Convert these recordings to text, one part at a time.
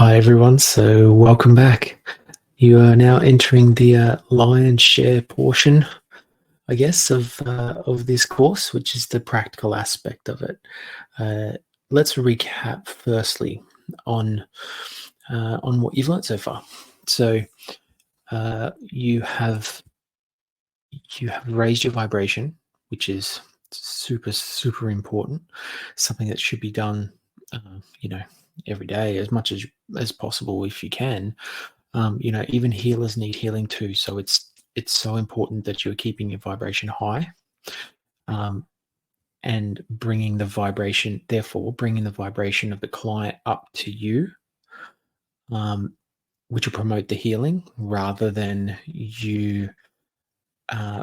Hi everyone, so welcome back. You are now entering the lion's share portion, I guess, of this course, which is the practical aspect of it. Let's recap firstly on what you've learned so far. So you have raised your vibration, which is super important. Something that should be done, you know, every day as much as possible if you can. Even healers need healing too. So it's so important that you're keeping your vibration high, um, and therefore bringing the vibration of the client up to you, um, which will promote the healing rather than you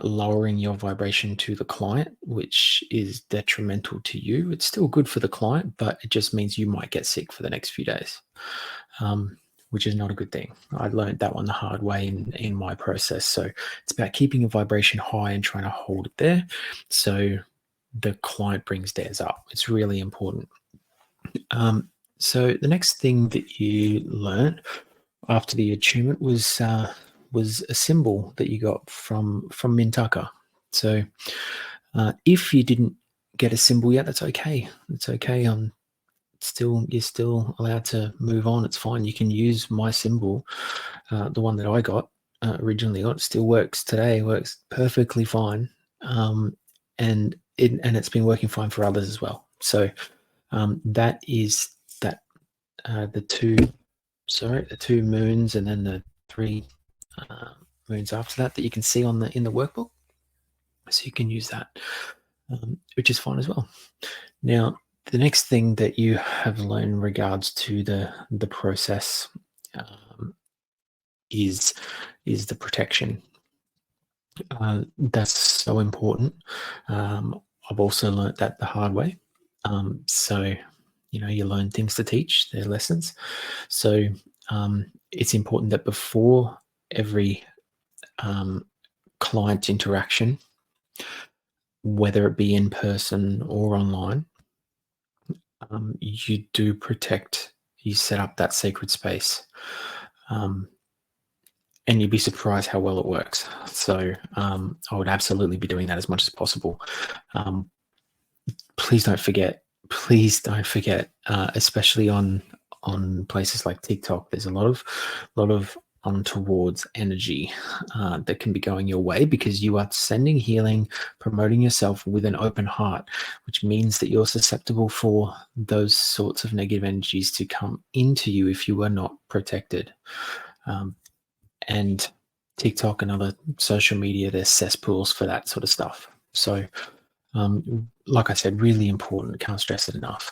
lowering your vibration to the client, which is detrimental to you. It's still good for the client, but it just means you might get sick for the next few days. Which is not a good thing. I learned that one the hard way in my process. So it's about keeping your vibration high and trying to hold it there so the client brings theirs up. It's really important. So the next thing that you learned after the attunement was a symbol that you got from Mintaka. So if you didn't get a symbol yet, that's okay. It's okay. You're still allowed to move on. It's fine. You can use my symbol, the one that I got originally. Got still works today. Works perfectly fine, and it's been working fine for others as well. So that is that the two moons, and then the three moons after that you can see in the workbook. So you can use that, which is fine as well. Now, the next thing that you have learned in regards to the process is the protection. That's so important. I've also learnt that the hard way. So you learn things to teach, they're lessons. So it's important that before every client interaction, whether it be in person or online, you set up that sacred space, and you'd be surprised how well it works. So I would absolutely be doing that as much as possible. Please don't forget, especially on places like TikTok, there's a lot of untowards energy that can be going your way because you are sending healing, promoting yourself with an open heart, which means that you're susceptible for those sorts of negative energies to come into you if you are not protected. And TikTok and other social media, they're cesspools for that sort of stuff. So like I said, really important. Can't stress it enough.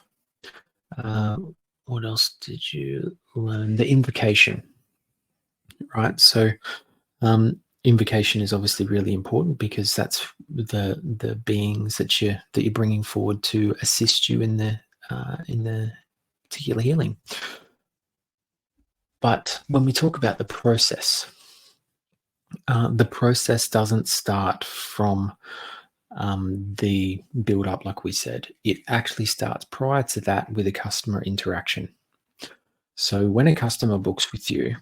What else did you learn? The invocation, right? So invocation is obviously really important because that's the beings that you're bringing forward to assist you in the particular healing. But when we talk about the process doesn't start from the build up, like we said. It actually starts prior to that with a customer interaction. So when a customer books with you,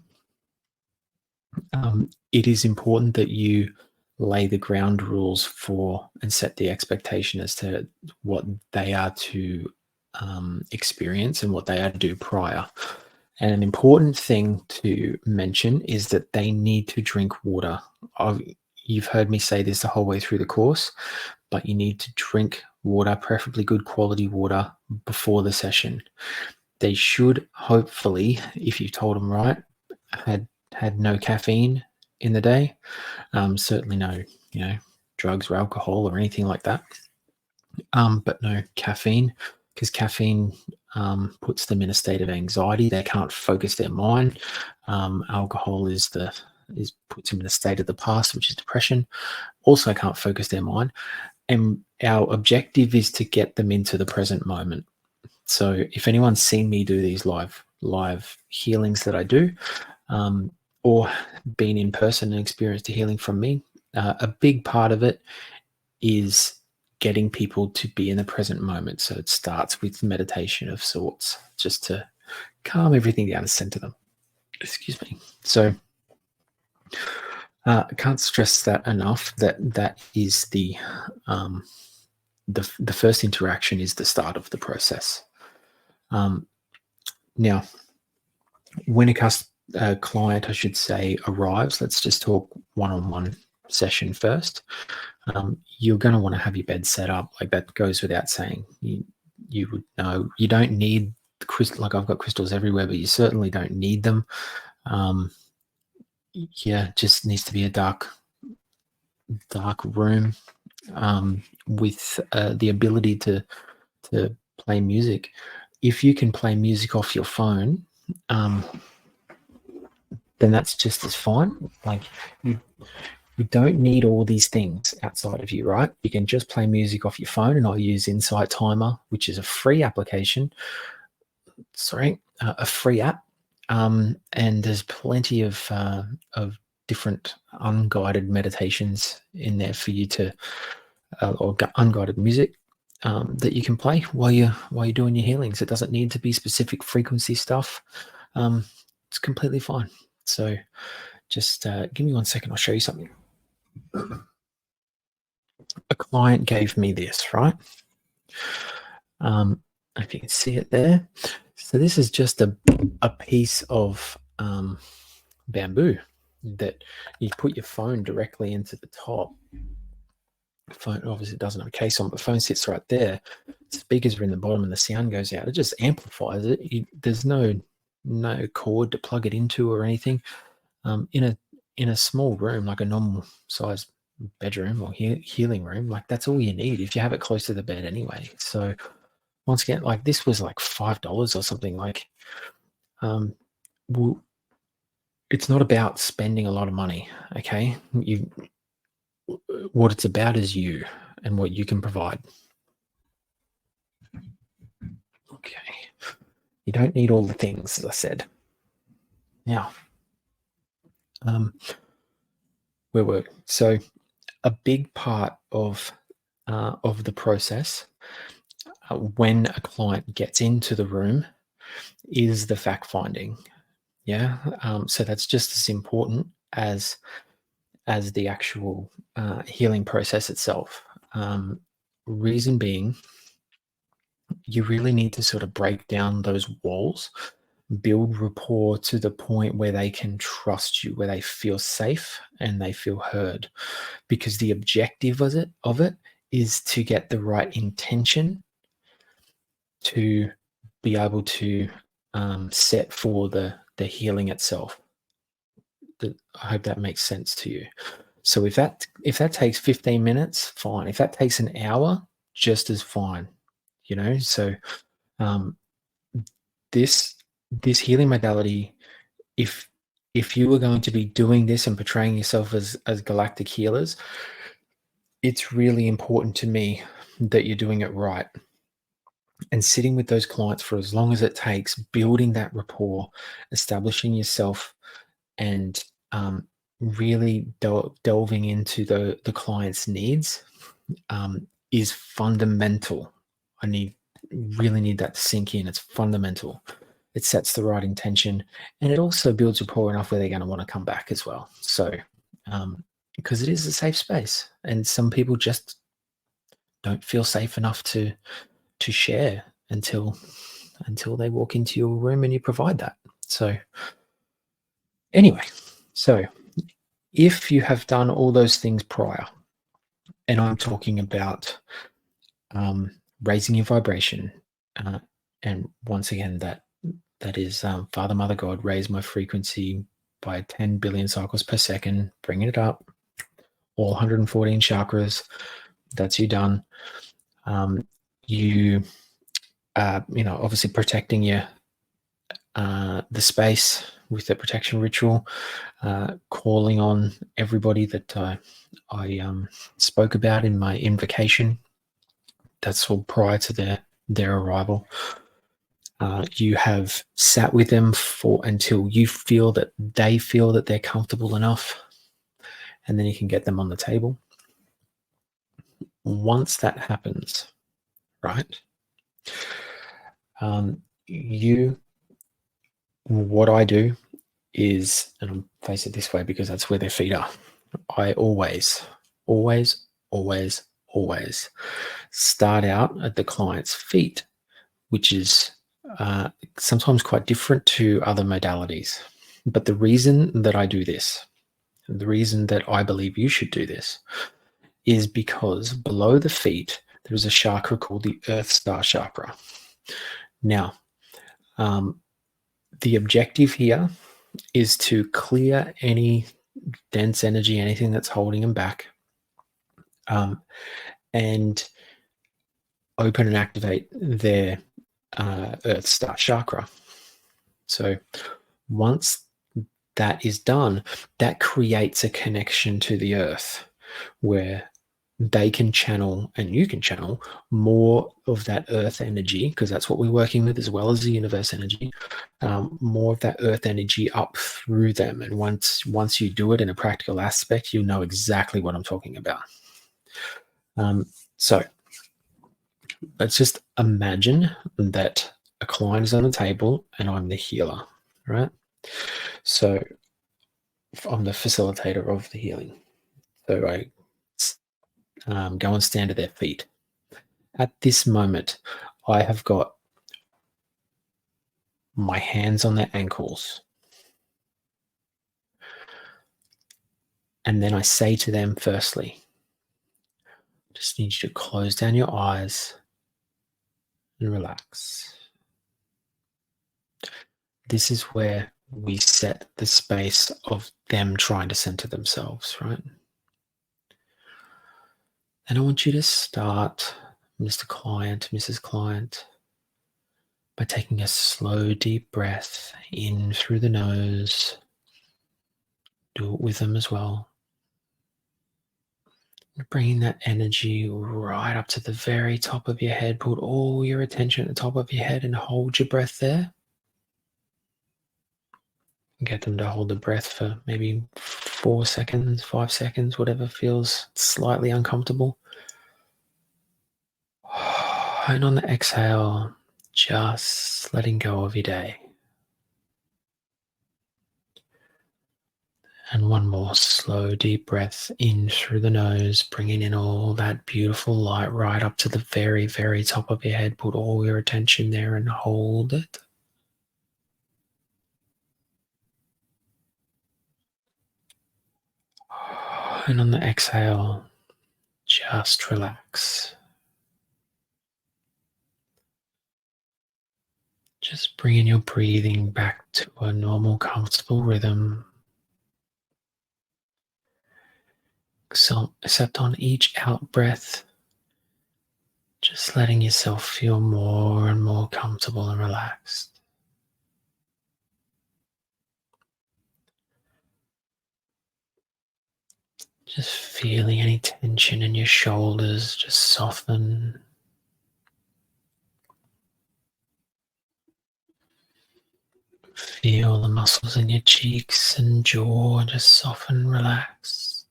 it is important that you lay the ground rules for and set the expectation as to what they are to experience and what they are to do prior. And an important thing to mention is that they need to drink water. You've heard me say this the whole way through the course, but you need to drink water, preferably good quality water, before the session. They should hopefully, if you've told them right, had no caffeine in the day. Certainly no, drugs or alcohol or anything like that. But no caffeine, because caffeine puts them in a state of anxiety. They can't focus their mind. Alcohol puts them in a state of the past, which is depression. Also can't focus their mind. And our objective is to get them into the present moment. So if anyone's seen me do these live healings that I do, or been in person and experienced a healing from me, a big part of it is getting people to be in the present moment. So it starts with meditation of sorts, just to calm everything down and center them. Excuse me. So I can't stress that enough. That is um, the first interaction is the start of the process. Now, when a client, I should say, arrives, let's just talk one-on-one session first. You're going to want to have your bed set up. Like, that goes without saying. You would know you don't need the crystal. Like, I've got crystals everywhere, but you certainly don't need them. Yeah, just needs to be a dark room with the ability to play music. If you can play music off your phone, then that's just as fine. Like, you don't need all these things outside of you, right? You can just play music off your phone, and I'll use Insight Timer, which is a free application. A free app, and there's plenty of different unguided meditations in there for you to, or unguided music that you can play while you're doing your healings. It doesn't need to be specific frequency stuff. It's completely fine. So just give me 1 second. I'll show you something. A client gave me this, right? If you can see it there. So this is just a piece of bamboo that you put your phone directly into the top. The phone obviously doesn't have a case on, but the phone sits right there. Speakers are in the bottom, and the sound goes out. It just amplifies it. There's no cord to plug it into or anything. In a small room, like a normal size bedroom or healing room, like, that's all you need if you have it close to the bed anyway. So once again, like, this was like $5 or something. Like, it's not about spending a lot of money. Okay, what it's about is you and what you can provide. Okay, you don't need all the things, as I said. Now, where were we? So a big part of the process when a client gets into the room is the fact finding. Yeah, so that's just as important as the actual healing process itself. Reason being, you really need to sort of break down those walls, build rapport to the point where they can trust you, where they feel safe and they feel heard. Because the objective of it is to get the right intention to be able to set for the healing itself. I hope that makes sense to you. So if that takes 15 minutes, fine. If that takes an hour, just as fine. So this healing modality, if you were going to be doing this and portraying yourself as galactic healers, it's really important to me that you're doing it right. And sitting with those clients for as long as it takes, building that rapport, establishing yourself, and really delving into the client's needs is fundamental. Really need that to sink in. It's fundamental. It sets the right intention, and it also builds rapport enough where they're going to want to come back as well. So, because it is a safe space, and some people just don't feel safe enough to share until they walk into your room and you provide that. So anyway, so if you have done all those things prior, and I'm talking about raising your vibration, and once again, that is Father, Mother, God, raise my frequency by 10 billion cycles per second, bringing it up, all 114 chakras. That's you done. You obviously protecting the space with the protection ritual, calling on everybody that I spoke about in my invocation. That's all prior to their arrival. You have sat with them until you feel that they feel that they're comfortable enough, and then you can get them on the table. Once that happens, right, you What I do is, and I'm face it this way because that's where their feet are. I always, always, always start out at the client's feet, which is uh, sometimes quite different to other modalities. But the reason that I do this, the reason that I believe you should do this, is because below the feet there is a chakra called the Earth Star chakra. Now, the objective here is to clear any dense energy, anything that's holding them back, and open and activate their Earth Star chakra. So once that is done, that creates a connection to the earth where they can channel and you can channel more of that earth energy, because that's what we're working with as well as the universe energy, more of that earth energy up through them. And once you do it in a practical aspect, you'll know exactly what I'm talking about. So let's just imagine that a client is on the table and I'm the healer, right? So I'm the facilitator of the healing. So I go and stand at their feet. At this moment, I have got my hands on their ankles. And then I say to them, firstly, just need you to close down your eyes and relax. This is where we set the space of them trying to center themselves, right? And I want you to start, Mr. Client, Mrs. Client, by taking a slow, deep breath in through the nose. Do it with them as well. Bringing that energy right up to the very top of your head. Put all your attention at the top of your head and hold your breath there. Get them to hold the breath for maybe 4 seconds, 5 seconds, whatever feels slightly uncomfortable. And on the exhale, just letting go of your day. And one more slow, deep breath in through the nose, bringing in all that beautiful light right up to the very, very top of your head. Put all your attention there and hold it. And on the exhale, just relax. Just bringing your breathing back to a normal, comfortable rhythm. So, except on each out breath, just letting yourself feel more and more comfortable and relaxed. Just feeling any tension in your shoulders just soften. Feel the muscles in your cheeks and jaw just soften, relax.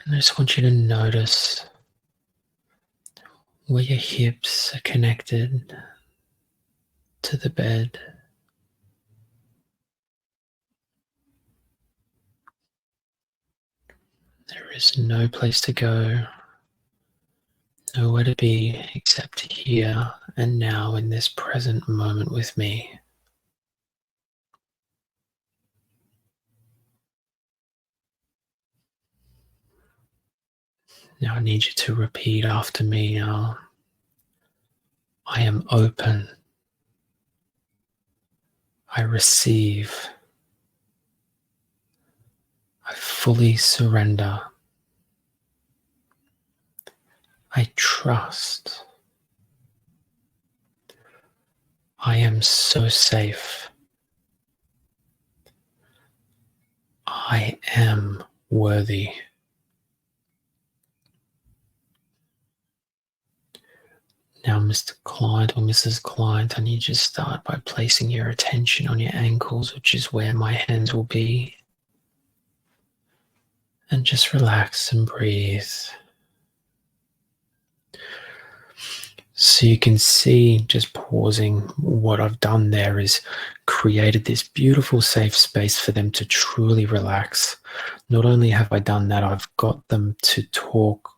And I just want you to notice where your hips are connected to the bed. There is no place to go, nowhere to be except here and now in this present moment with me. Now I need you to repeat after me now. I am open. I receive. I fully surrender. I trust. I am so safe. I am worthy. Now, Mr. Client or Mrs. Client, I need you to start by placing your attention on your ankles, which is where my hands will be. And just relax and breathe. So you can see, just pausing, what I've done there is created this beautiful safe space for them to truly relax. Not only have I done that, I've got them to talk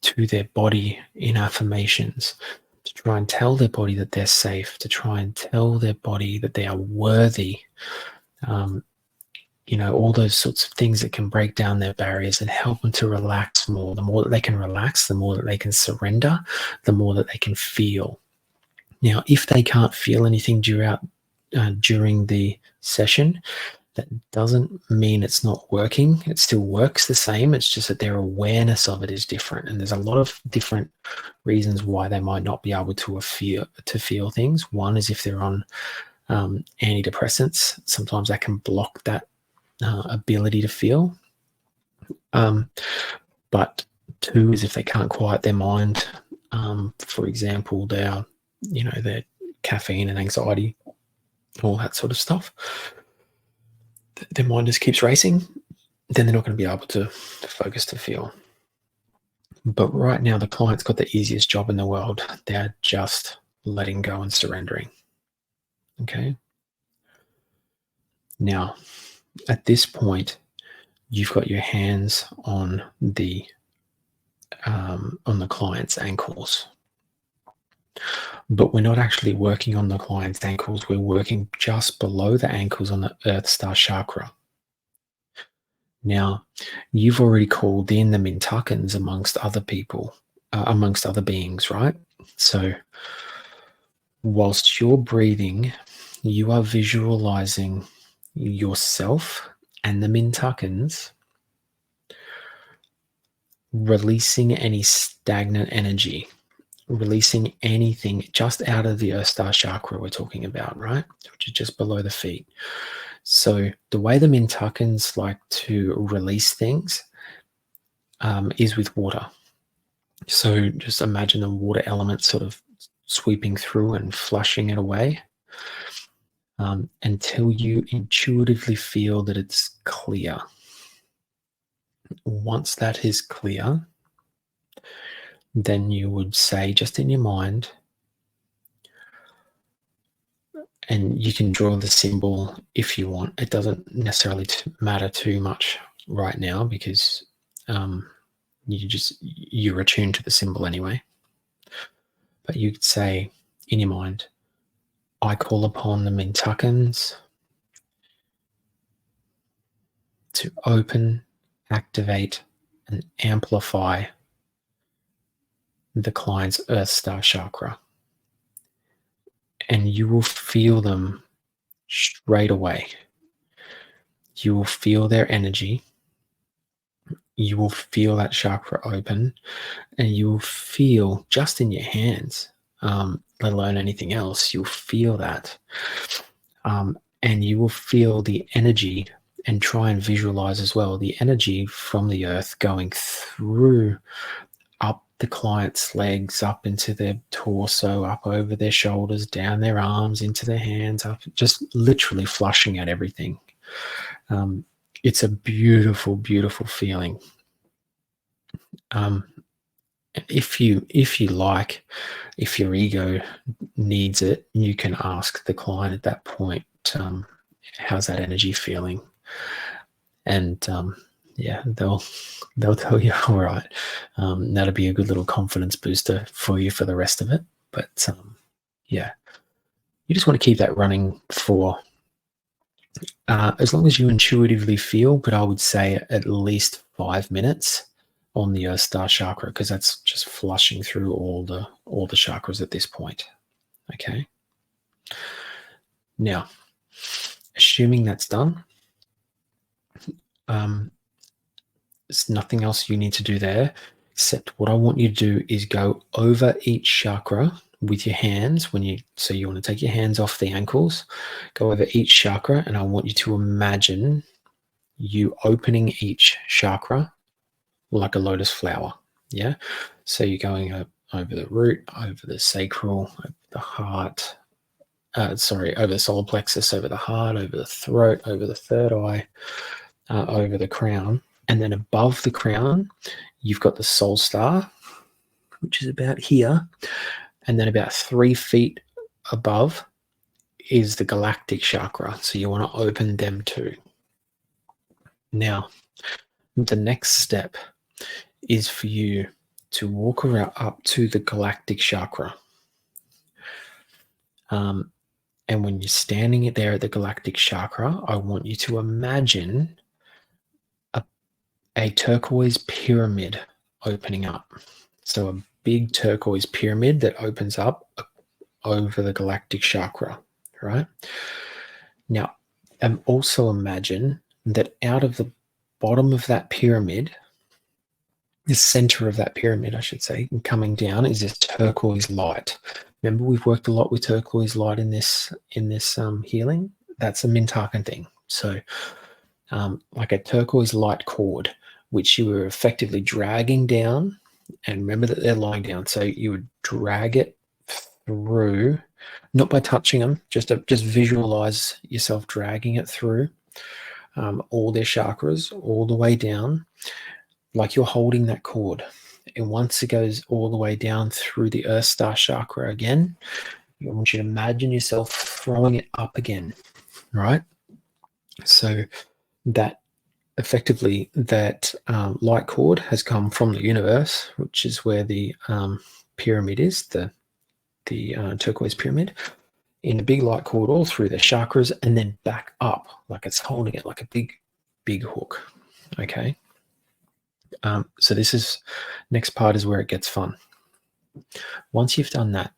to their body in affirmations, to try and tell their body that they're safe, to try and tell their body that they are worthy. Um, all those sorts of things that can break down their barriers and help them to relax more. The more that they can relax, the more that they can surrender, the more that they can feel. Now, if they can't feel anything during the session, that doesn't mean it's not working. It still works the same. It's just that their awareness of it is different. And there's a lot of different reasons why they might not be able to feel things. One is if they're on antidepressants. Sometimes that can block that ability to feel. But two is if they can't quiet their mind. For example, their caffeine and anxiety, all that sort of stuff. Their mind just keeps racing, then they're not going to be able to focus to feel. But right now, the client's got the easiest job in the world. They're just letting go and surrendering. Okay. Now, at this point, you've got your hands on the client's ankles. But we're not actually working on the client's ankles. We're working just below the ankles on the Earth Star Chakra. Now, you've already called in the Mintakans amongst other people, amongst other beings, right? So whilst you're breathing, you are visualizing yourself and the Mintakans releasing any stagnant energy, releasing anything just out of the Earth Star Chakra we're talking about, right? Which is just below the feet. So the way the Mintakans like to release things is with water. So just imagine the water element sort of sweeping through and flushing it away until you intuitively feel that it's clear. Once that is clear, then you would say, just in your mind, and you can draw the symbol if you want. It doesn't necessarily matter too much right now because you're attuned to the symbol anyway. But you could say in your mind, I call upon the Mintakans to open, activate, and amplify the client's Earth Star Chakra. And you will feel them straight away. You will feel their energy. You will feel that chakra open, and you will feel just in your hands, let alone anything else, you'll feel that. And you will feel the energy, and try and visualize as well the energy from the earth going through up the client's legs, up into their torso, up over their shoulders, down their arms, into their hands, up, just literally flushing out everything. It's a beautiful, beautiful feeling. If you like, if your ego needs it, you can ask the client at that point, how's that energy feeling? And yeah, they'll tell you, all right. That'll be a good little confidence booster for you for the rest of it. But yeah, you just want to keep that running for as long as you intuitively feel, but I would say at least 5 minutes on the Earth Star Chakra, because that's just flushing through all the chakras at this point. Okay. Now, assuming that's done, there's nothing else you need to do there, except what I want you to do is go over each chakra with your hands. So you want to take your hands off the ankles, go over each chakra, and I want you to imagine you opening each chakra like a lotus flower. Yeah. So you're going over the root, over the sacral, over the heart, over the solar plexus, over the heart, over the throat, over the third eye, over the crown. And then above the crown, you've got the soul star. which is about here. And then about 3 feet above is the galactic chakra. So you want to open them too. Now, the next step is for you to walk around up to the galactic chakra. And when you're standing there at the galactic chakra, I want you to imagine a turquoise pyramid opening up. So a big turquoise pyramid that opens up over the galactic chakra, right? Now, also imagine that out of the bottom of that pyramid, the center of that pyramid, I should say, and coming down is this turquoise light. Remember, we've worked a lot with turquoise light in this healing. That's a Mintakan thing. So, like a turquoise light cord, which you were effectively dragging down. And remember that they're lying down, so you would drag it through, not by touching them, just visualize yourself dragging it through all their chakras, all the way down, like you're holding that cord. And once it goes all the way down through the Earth Star chakra again, I want you to imagine yourself throwing it up again, right? So that effectively that light cord has come from the universe, which is where the pyramid is, the turquoise pyramid, in a big light cord all through the chakras and then back up like it's holding it like a big hook. Okay. So this is next part is where it gets fun. Once you've done that,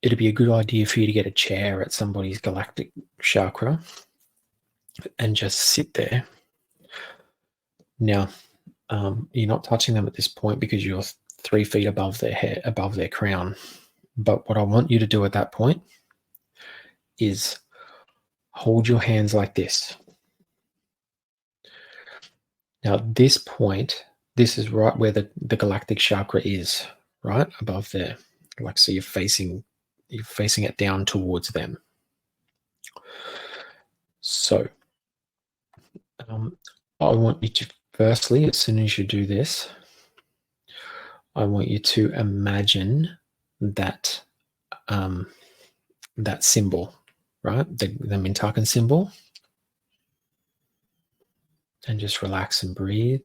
it'd be a good idea for you to get a chair at somebody's galactic chakra and just sit there. Now, you're not touching them at this point because you're 3 feet above their head, above their crown. But what I want you to do at that point is hold your hands like this. Now, at this point, this is right where the galactic chakra is, right above there. Like, so you're facing it down towards them. So, I want you to firstly, as soon as you do this, I want you to imagine that that symbol, right? The Mintakan symbol. And just relax and breathe.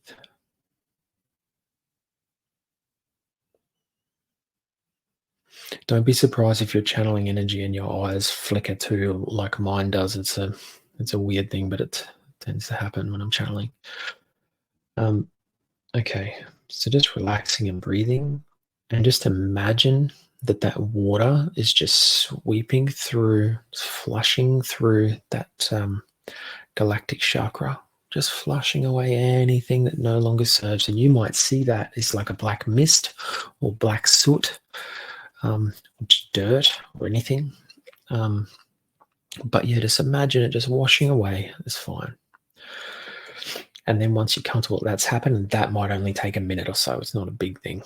Don't be surprised if you're channeling energy and your eyes flicker too, like mine does. It's a weird thing, but it tends to happen when I'm channeling. Okay, so just relaxing and breathing, and just imagine that water is just sweeping through, flushing through that galactic chakra, just flushing away anything that no longer serves. And you might see that it's like a black mist or black soot, dirt or anything. But yeah, just imagine it just washing away. It's fine. And then once you're comfortable that's happened, that might only take a minute or so. It's not a big thing.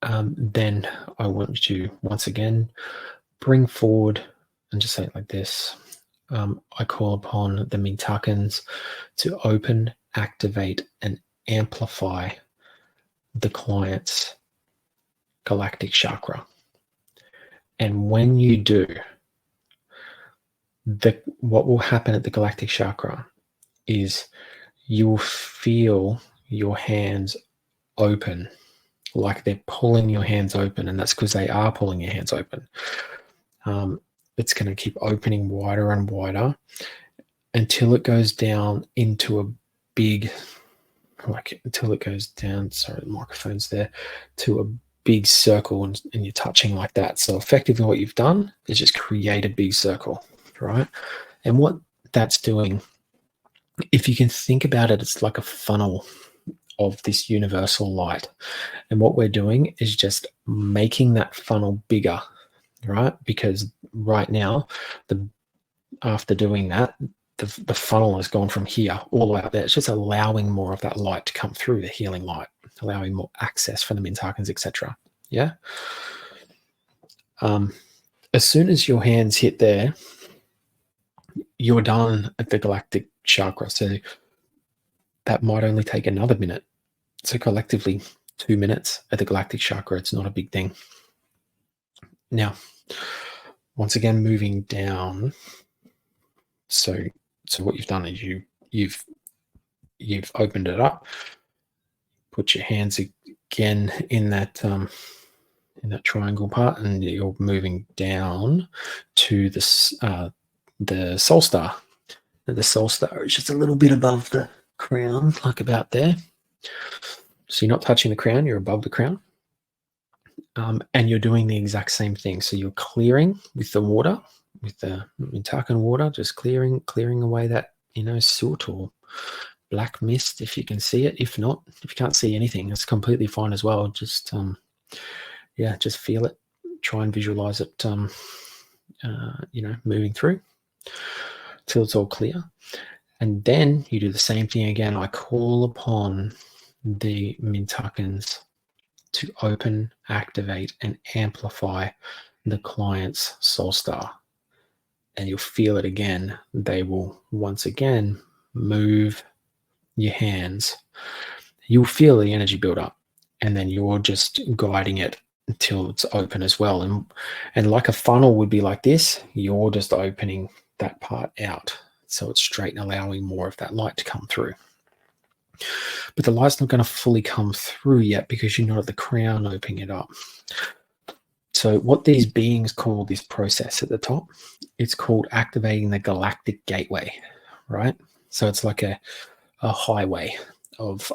Then I want you to, once again, bring forward and just say it like this. I call upon the Mintakans to open, activate, and amplify the client's galactic chakra. And when you do, what will happen at the galactic chakra is you will feel your hands open, like they're pulling your hands open, and that's because they are pulling your hands open. It's going to keep opening wider and wider until it goes down into a big, until it goes down, sorry, the microphone's there, to a big circle, and you're touching like that. So effectively what you've done is just create a big circle, right? And what that's doing, if you can think about it, it's like a funnel of this universal light. And what we're doing is just making that funnel bigger, right? Because right now, after doing that, the funnel has gone from here all the way up there. It's just allowing more of that light to come through, the healing light, allowing more access for the Mintakans, etc. Yeah. As soon as your hands hit there, you're done at the galactic chakra. So that might only take another minute. So collectively, 2 minutes at the galactic chakra, it's not a big thing. Now, once again, moving down. So what you've done is you've opened it up, put your hands again in that triangle part, and you're moving down to the soul star. Now, the soul star is just a little bit above the crown, like about there. So you're not touching the crown, you're above the crown. And you're doing the exact same thing. So you're clearing with the water, with the Mintakan water, just clearing away that, soot or black mist, if you can see it. If not, if you can't see anything, it's completely fine as well. Just just feel it. Try and visualize it, moving through till it's all clear. And then you do the same thing again. I call upon the Mintakans to open, activate, and amplify the client's soul star. And you'll feel it again. They will once again move your hands. You'll feel the energy build up, and then you're just guiding it until it's open as well. And like a funnel would be like this, you're just opening that part out so it's straight and allowing more of that light to come through. But the light's not going to fully come through yet because you're not at the crown opening it up. So what these beings call this process at the top, it's called activating the galactic gateway, right? So it's like a highway of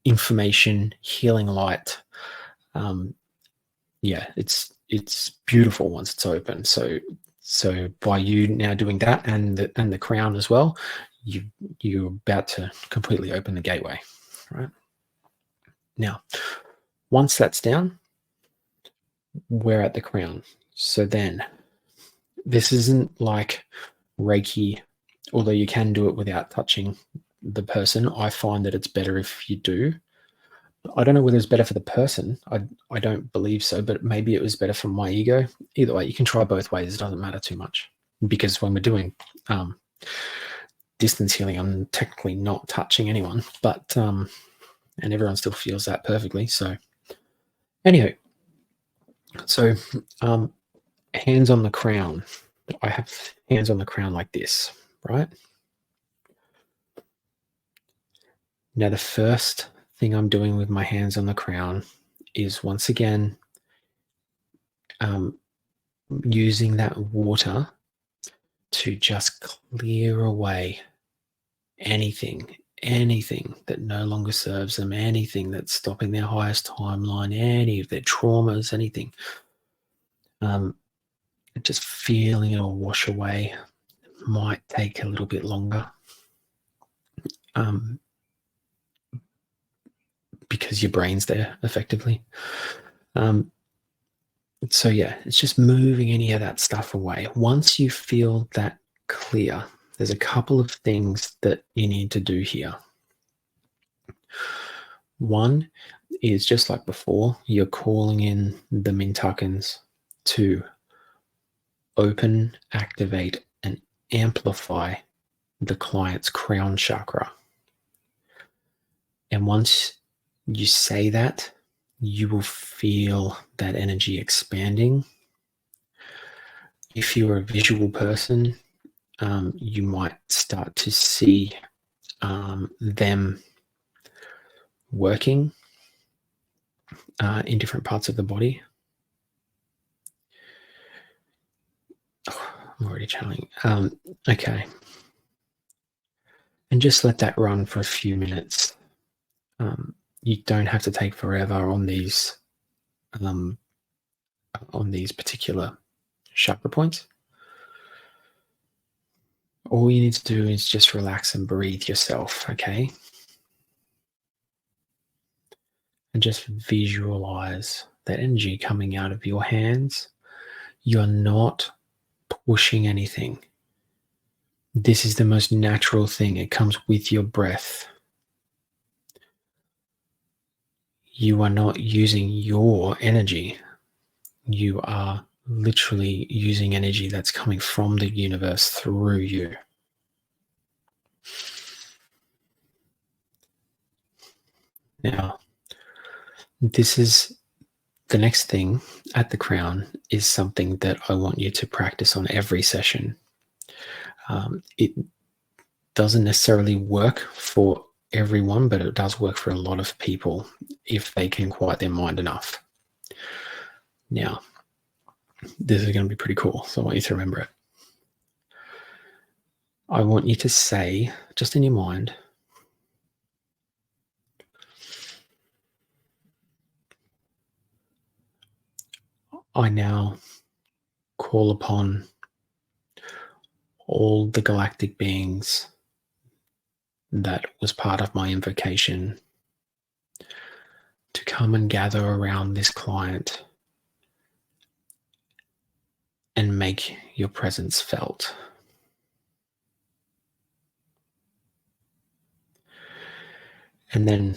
information, healing light. It's beautiful once it's open. So by you now doing that and the crown as well, you're about to completely open the gateway, right? Now, once that's down, we're at the crown. So then, this isn't like Reiki, although you can do it without touching the person. I find that it's better if you do. I don't know whether it's better for the person. I don't believe so, but maybe it was better for my ego. Either way, you can try both ways. It doesn't matter too much, because when we're doing distance healing, I'm technically not touching anyone, but and everyone still feels that perfectly. So anywho, so hands on the crown. I have hands on the crown like this, right? Now the first thing I'm doing with my hands on the crown is once again using that water to just clear away anything that no longer serves them, anything that's stopping their highest timeline, any of their traumas, anything. Just feeling it all wash away might take a little bit longer, because your brain's there effectively. So yeah, it's just moving any of that stuff away. Once you feel that clear, there's a couple of things that you need to do here. One is, just like before, you're calling in the Mintakans to open, activate, and amplify the client's crown chakra. And once you say that, you will feel that energy expanding. If you're a visual person, you might start to see them working in different parts of the body. I'm already channeling. Okay. And just let that run for a few minutes. You don't have to take forever on these particular chakra points. All you need to do is just relax and breathe yourself, okay? And just visualize that energy coming out of your hands. You're not pushing anything. This is the most natural thing. It comes with your breath. You are not using your energy. You are literally using energy that's coming from the universe through you. Now, this is the next thing at the crown is something that I want you to practice on every session. It doesn't necessarily work for everyone, but it does work for a lot of people if they can quiet their mind enough. Now, this is going to be pretty cool, so I want you to remember it. I want you to say, just in your mind, I now call upon all the galactic beings that was part of my invocation to come and gather around this client and make your presence felt. And then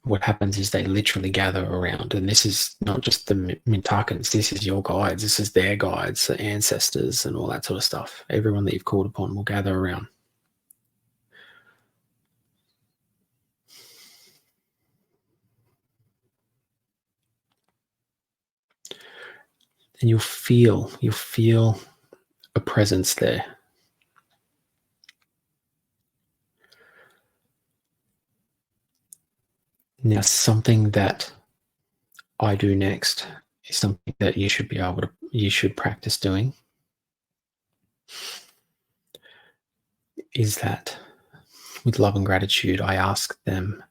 what happens is they literally gather around, and this is not just the Mintakans, this is your guides, this is their guides, the ancestors and all that sort of stuff. Everyone that you've called upon will gather around. And you'll feel a presence there. Now, something that I do next is something that you should practice doing, is that with love and gratitude, I ask them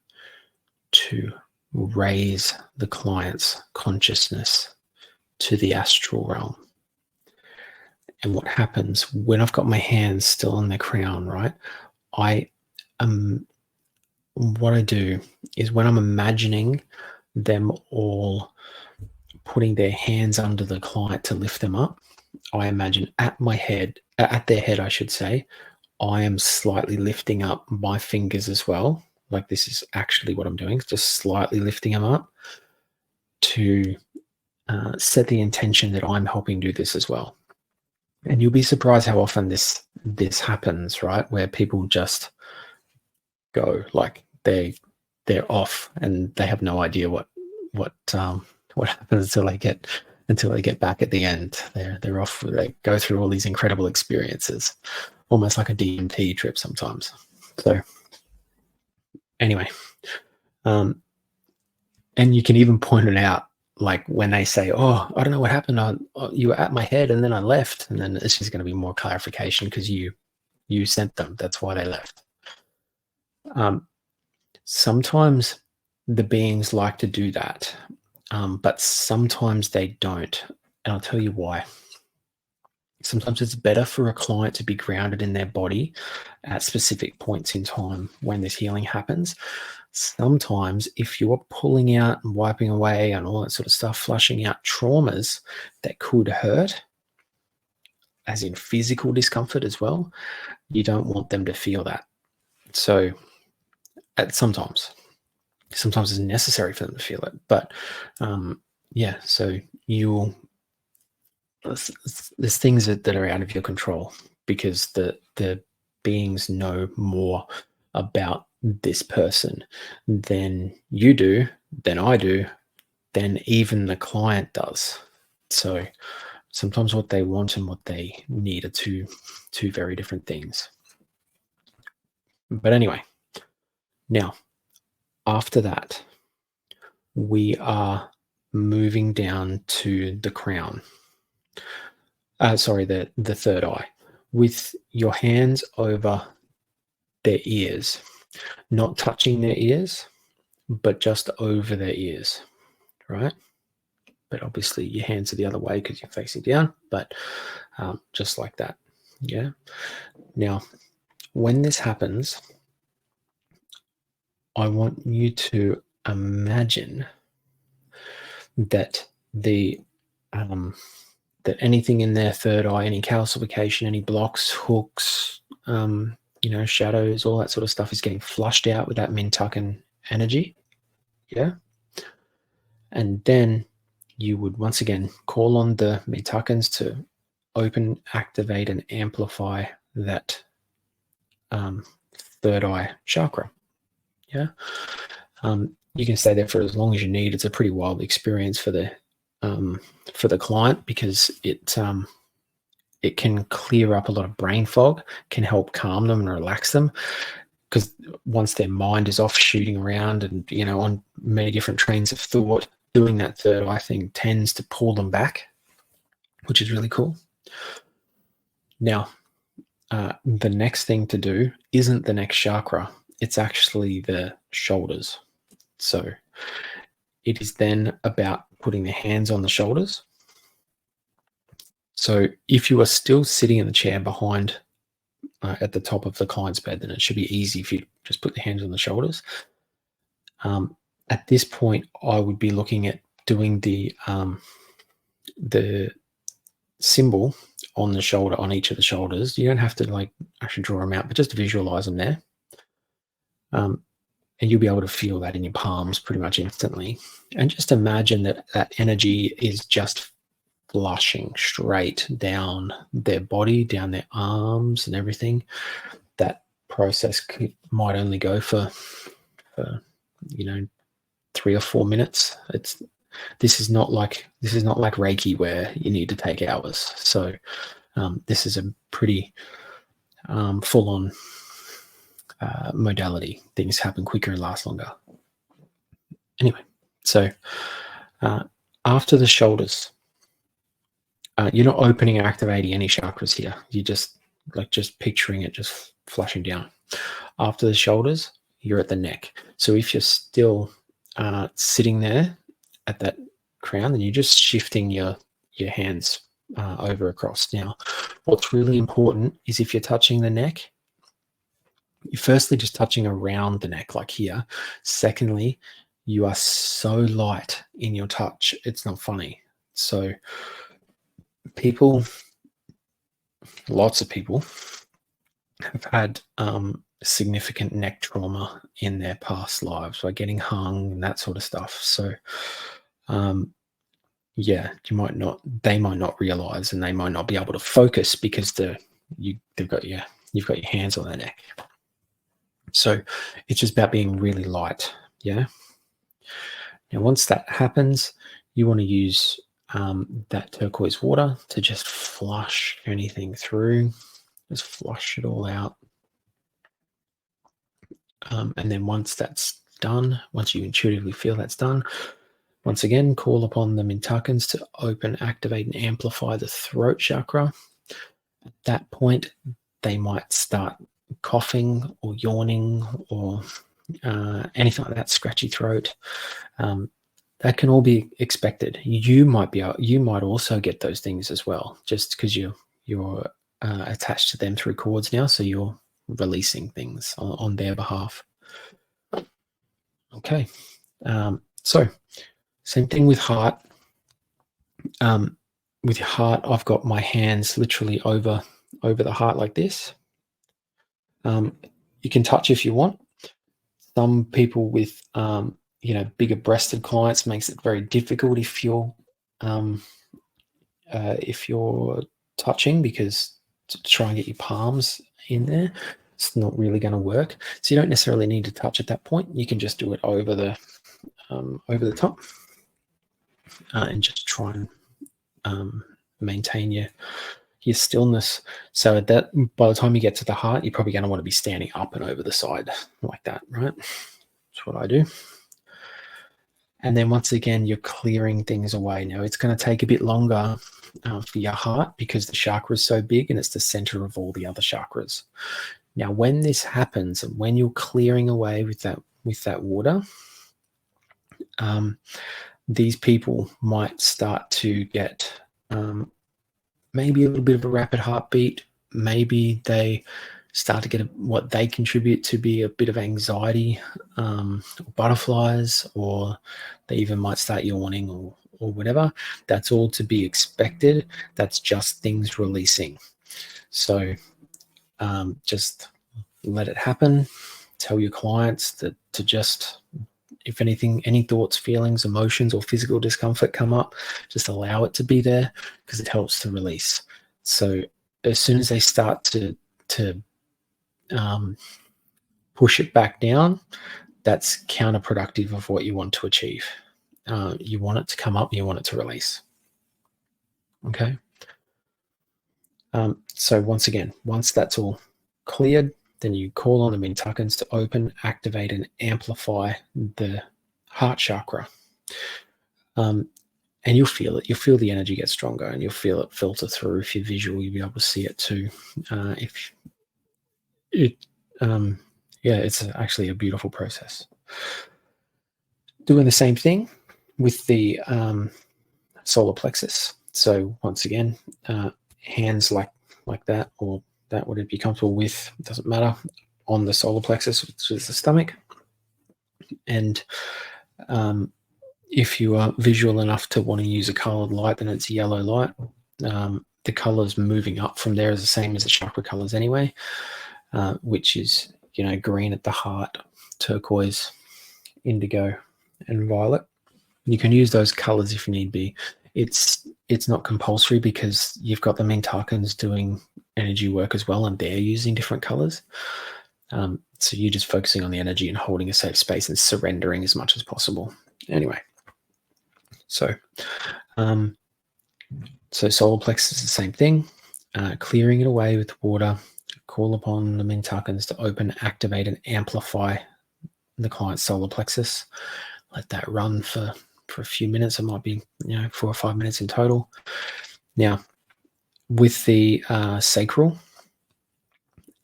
to raise the client's consciousness to the astral realm. And what happens when I've got my hands still on their crown, right? What I do is when I'm imagining them all putting their hands under the client to lift them up, I imagine at their head, I should say, I am slightly lifting up my fingers as well. Like this is actually what I'm doing, just slightly lifting them up to set the intention that I'm helping do this as well. And you'll be surprised how often this happens, right? Where people just go like they're off and they have no idea what happens until they get back at the end. They're off. They go through all these incredible experiences, almost like a DMT trip sometimes. So anyway, and you can even point it out, like when they say, "Oh, I don't know what happened. You were at my head and then I left," and then it's just going to be more clarification because you sent them. That's why they left. Sometimes the beings like to do that, but sometimes they don't, and I'll tell you why. Sometimes it's better for a client to be grounded in their body at specific points in time when this healing happens. Sometimes if you're pulling out and wiping away and all that sort of stuff, flushing out traumas that could hurt, as in physical discomfort as well, you don't want them to feel that. So sometimes it's necessary for them to feel it. But so there's things that are out of your control because the beings know more about this person than you do, than I do, than even the client does. So sometimes what they want and what they need are two very different things. But anyway, now after that, we are moving down to the crown. The third eye, with your hands over their ears, not touching their ears, but just over their ears, right? But obviously your hands are the other way because you're facing down, but just like that, yeah? Now, when this happens, I want you to imagine that that anything in their third eye, any calcification, any blocks, hooks, shadows, all that sort of stuff is getting flushed out with that Mintakan energy. Yeah. And then you would once again call on the Mintakans to open, activate, and amplify that third eye chakra. Yeah. You can stay there for as long as you need. It's a pretty wild experience for the client, because it can clear up a lot of brain fog, can help calm them and relax them, because once their mind is off shooting around and, on many different trains of thought, doing that third eye thing tends to pull them back, which is really cool. Now, the next thing to do isn't the next chakra. It's actually the shoulders. So it is then about putting the hands on the shoulders. So if you are still sitting in the chair behind at the top of the client's bed, then it should be easy if you just put the hands on the shoulders. At this point, I would be looking at doing the symbol on the shoulder, on each of the shoulders. You don't have to actually draw them out, but just visualize them there. And you'll be able to feel that in your palms pretty much instantly. And just imagine that energy is just flushing straight down their body, down their arms and everything. That process might only go for 3 or 4 minutes. This is not like Reiki, where you need to take hours. So this is a pretty full-on modality. Things happen quicker and last longer. Anyway, so after the shoulders, you're not opening or activating any chakras here. You're just picturing it just flushing down. After the shoulders, you're at the neck. So if you're still sitting there at that crown, then you're just shifting your hands over across. Now, what's really important is if you're touching the neck, you're firstly just touching around the neck, like here. Secondly, you are so light in your touch, it's not funny. So lots of people have had significant neck trauma in their past lives, by getting hung and that sort of stuff. So they might not realize, and they might not be able to focus because you've got your hands on their neck. So it's just about being really light. Yeah. Now, once that happens, you want to use that turquoise water to just flush anything through. Just flush it all out. And then once that's done, once you intuitively feel that's done, once again, call upon the Mintakans to open, activate, and amplify the throat chakra. At that point, they might start coughing or yawning or anything like that, scratchy throat. That can all be expected. You might also get those things as well, just because you're attached to them through cords now, so you're releasing things on their behalf. Okay, so same thing with heart. With your heart, I've got my hands literally over the heart like this. You can touch if you want. Some people with bigger breasted clients makes it very difficult if you're touching, because to try and get your palms in there, it's not really going to work. So you don't necessarily need to touch at that point. You can just do it over the top, and just try and maintain your stillness. So that by the time you get to the heart, you're probably going to want to be standing up and over the side like that, right? That's what I do. And then once again, you're clearing things away. Now, it's going to take a bit longer for your heart, because the chakra is so big and it's the center of all the other chakras. Now, when this happens, and when you're clearing away with that water, these people might start to get maybe a little bit of a rapid heartbeat. Maybe they start to get what they contribute to be a bit of anxiety, or butterflies, or they even might start yawning or whatever. That's all to be expected. That's just things releasing. So just let it happen. Tell your clients that to just, if anything, any thoughts, feelings, emotions, or physical discomfort come up, just allow it to be there, because it helps to release. So as soon as they start to push it back down, that's counterproductive of what you want to achieve. You want it to come up, you want it to release. Okay. So once again, once that's all cleared, then you call on the Mintakans to open, activate, and amplify the heart chakra. And you'll feel it. You'll feel the energy get stronger, and you'll feel it filter through. If you're visual, you'll be able to see it too. It's actually a beautiful process. Doing the same thing with the solar plexus. So once again, hands like that, or that, whatever you're comfortable with, it doesn't matter, on the solar plexus, which is the stomach. And if you are visual enough to want to use a colored light, then it's yellow light. The colors moving up from there is the same as the chakra colors anyway, which is, green at the heart, turquoise, indigo, and violet. You can use those colors if you need be. It's not compulsory, because you've got the Mintakans doing energy work as well, and they're using different colors. So you're just focusing on the energy and holding a safe space and surrendering as much as possible. Anyway, so solar plexus is the same thing. Clearing it away with water. Call upon the Mintakans to open, activate, and amplify the client's solar plexus. Let that run for a few minutes. It might be 4 or 5 minutes in total. Now, with the sacral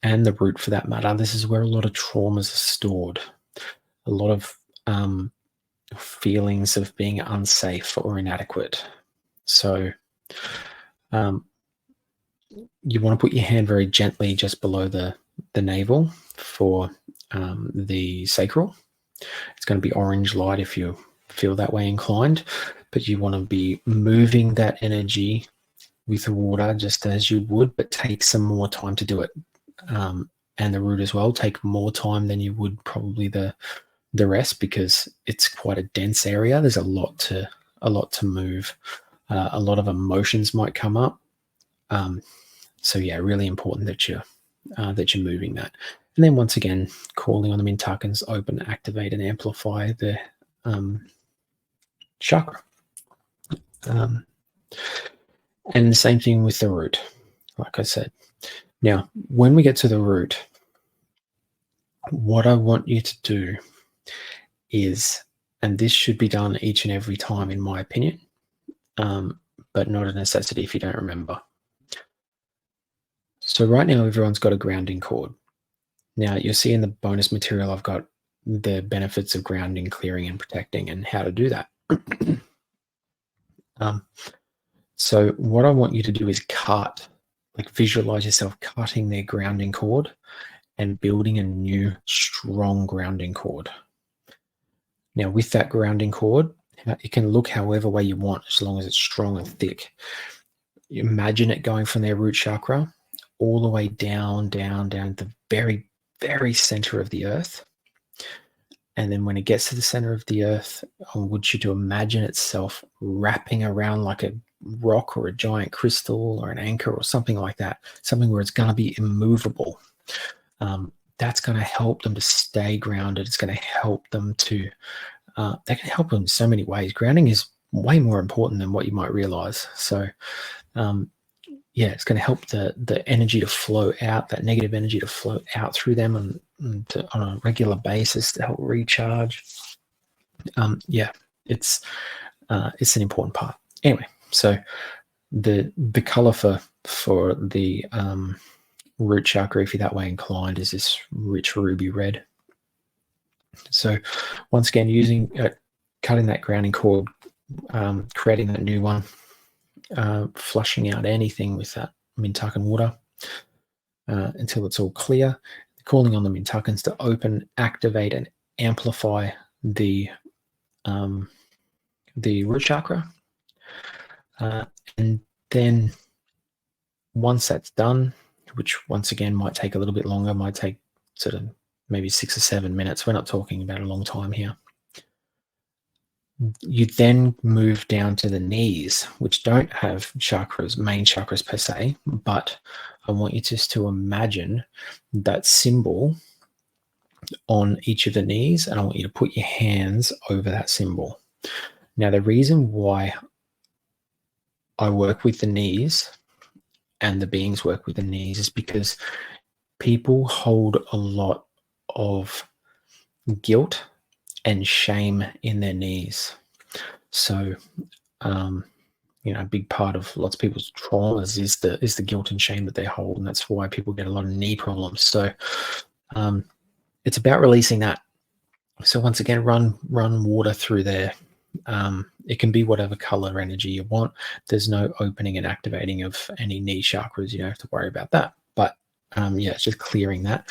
and the root, for that matter, this is where a lot of traumas are stored. A lot of feelings of being unsafe or inadequate. So you want to put your hand very gently just below the navel for the sacral. It's going to be orange light if you feel that way inclined, but you want to be moving that energy with water just as you would, but take some more time to do it. And the root as well, take more time than you would probably the rest, because it's quite a dense area. There's a lot to move. A lot of emotions might come up. So yeah, really important that you're moving that. And then once again, calling on the Mintakans, open, activate, and amplify the chakra. And the same thing with the root, like I said. Now, when we get to the root, what I want you to do is, and this should be done each and every time in my opinion, but not a necessity if you don't remember. So right now, everyone's got a grounding cord. Now, you'll see in the bonus material, I've got the benefits of grounding, clearing, and protecting, and how to do that. So what I want you to do is visualize yourself cutting their grounding cord and building a new strong grounding cord. Now, with that grounding cord, it can look however way you want, as long as it's strong and thick. Imagine it going from their root chakra all the way down to the very, very center of the earth. And then when it gets to the center of the earth, I want you to imagine itself wrapping around like a rock or a giant crystal or an anchor or something like that, something where it's going to be immovable. That's going to help them to stay grounded. It's going to help them to, that can help them in so many ways. Grounding is way more important than what you might realize. So, it's going to help the energy to flow out, that negative energy to flow out through them on a regular basis to help recharge. It's an important part. Anyway, so the color for the root chakra, if you're that way inclined, is this rich ruby red. So once again, using cutting that grounding cord, creating that new one, flushing out anything with that Mintakan water until it's all clear, calling on the Mintakans to open, activate, and amplify the root chakra. And then once that's done, which once again might take a little bit longer, might take sort of maybe 6 or 7 minutes. We're not talking about a long time here. You then move down to the knees, which don't have main chakras per se, but I want you just to imagine that symbol on each of the knees, and I want you to put your hands over that symbol. Now, the reason why I work with the knees and the beings work with the knees is because people hold a lot of guilt and shame in their knees. So, a big part of lots of people's traumas is the guilt and shame that they hold, and that's why people get a lot of knee problems. So, it's about releasing that. So once again, run water through there. It can be whatever color energy you want. There's no opening and activating of any knee chakras. You don't have to worry about that. But it's just clearing that.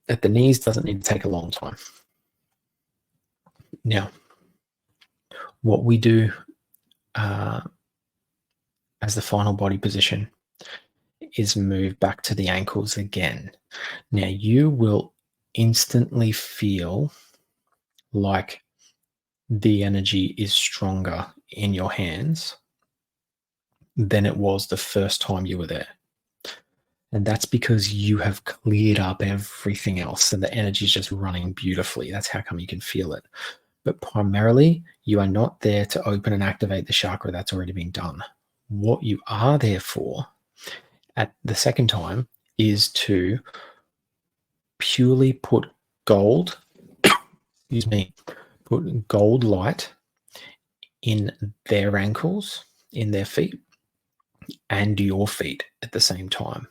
At the knees doesn't need to take a long time. Now, what we do as the final body position is move back to the ankles again. Now, you will instantly feel like the energy is stronger in your hands than it was the first time you were there. And that's because you have cleared up everything else and the energy is just running beautifully. That's how come you can feel it. But primarily, you are not there to open and activate the chakra that's already been done. What you are there for at the second time is to purely put gold, put gold light in their ankles, in their feet, and your feet at the same time.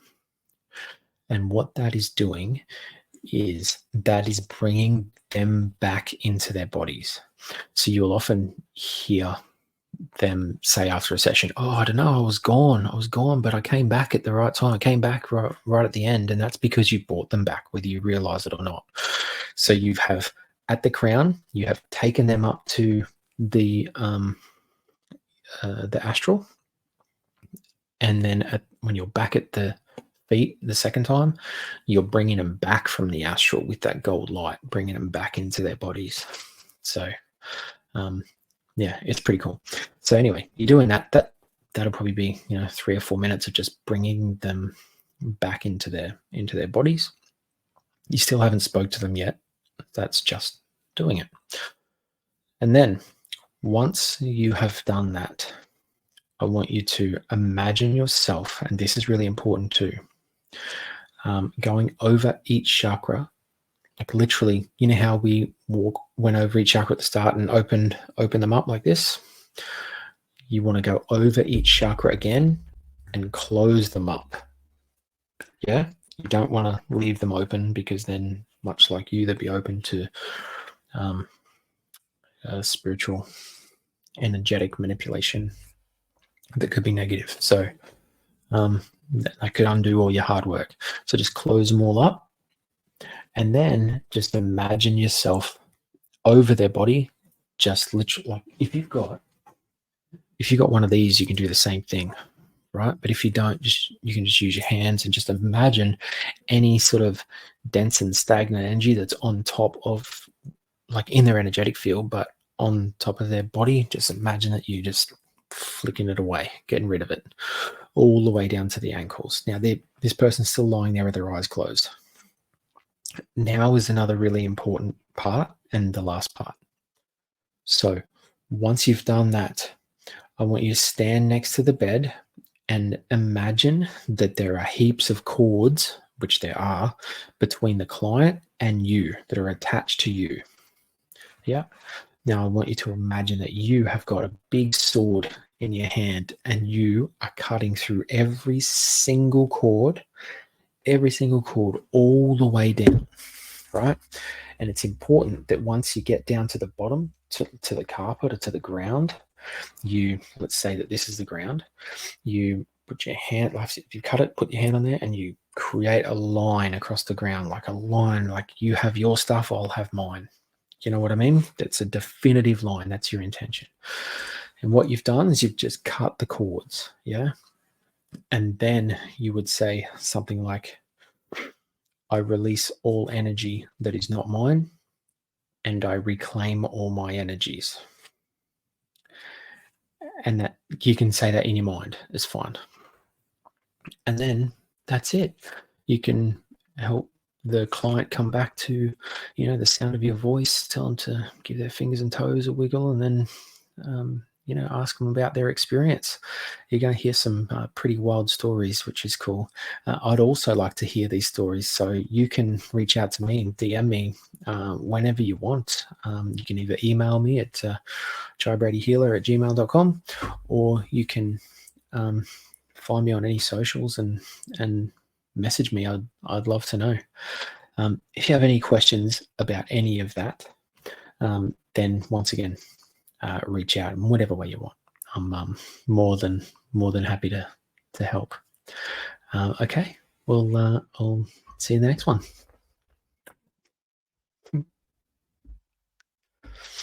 And what that is doing is that is bringing them back into their bodies. So you'll often hear them say after a session, "Oh, I don't know, I was gone, but I came back at the right time. I came back right at the end." And that's because you brought them back, whether you realize it or not. So you have at the crown, you have taken them up to the astral, and then when you're back at the feet the second time, you're bringing them back from the astral with that gold light, bringing them back into their bodies. So, it's pretty cool. So anyway, you're doing that'll probably be 3 or 4 minutes of just bringing them back into their bodies. You still haven't spoke to them yet. That's just doing it. And then once you have done that, I want you to imagine yourself, and this is really important too, going over each chakra, like literally, you know how we went over each chakra at the start and open them up like this? You want to go over each chakra again and close them up. Yeah? You don't want to leave them open, because then, much like you, they'd be open to spiritual, energetic manipulation that could be negative. So that could undo all your hard work. So just close them all up, and then just imagine yourself over their body. Just literally, like if you've got one of these, you can do the same thing, right? But if you don't, you can just use your hands and just imagine any sort of dense and stagnant energy that's on top of, like in their energetic field, but on top of their body. Just imagine that you just flicking it away, getting rid of it, all the way down to the ankles. Now, this person's still lying there with their eyes closed. Now is another really important part, and the last part. So once you've done that, I want you to stand next to the bed and imagine that there are heaps of cords, which there are, between the client and you that are attached to you. Yeah. Now I want you to imagine that you have got a big sword in your hand and you are cutting through every single cord all the way down, right? And it's important that once you get down to the bottom, to the carpet or to the ground, let's say that this is the ground, you put your hand, like if you cut it, put your hand on there and you create a line across the ground, like a line, like you have your stuff, I'll have mine. You know what I mean? That's a definitive line. That's your intention. And what you've done is you've just cut the cords, yeah? And then you would say something like, I release all energy that is not mine, and I reclaim all my energies. And that you can say that in your mind, it's fine. And then that's it. You can help the client come back to, the sound of your voice, tell them to give their fingers and toes a wiggle, and then, ask them about their experience. You're going to hear some pretty wild stories, which is cool. I'd also like to hear these stories, so you can reach out to me and DM me whenever you want. You can either email me at jaibradyhealer@gmail.com, or you can find me on any socials and message me. I'd love to know. If you have any questions about any of that, then once again, reach out in whatever way you want. I'm more than happy to help. Okay, well, I'll see you in the next one.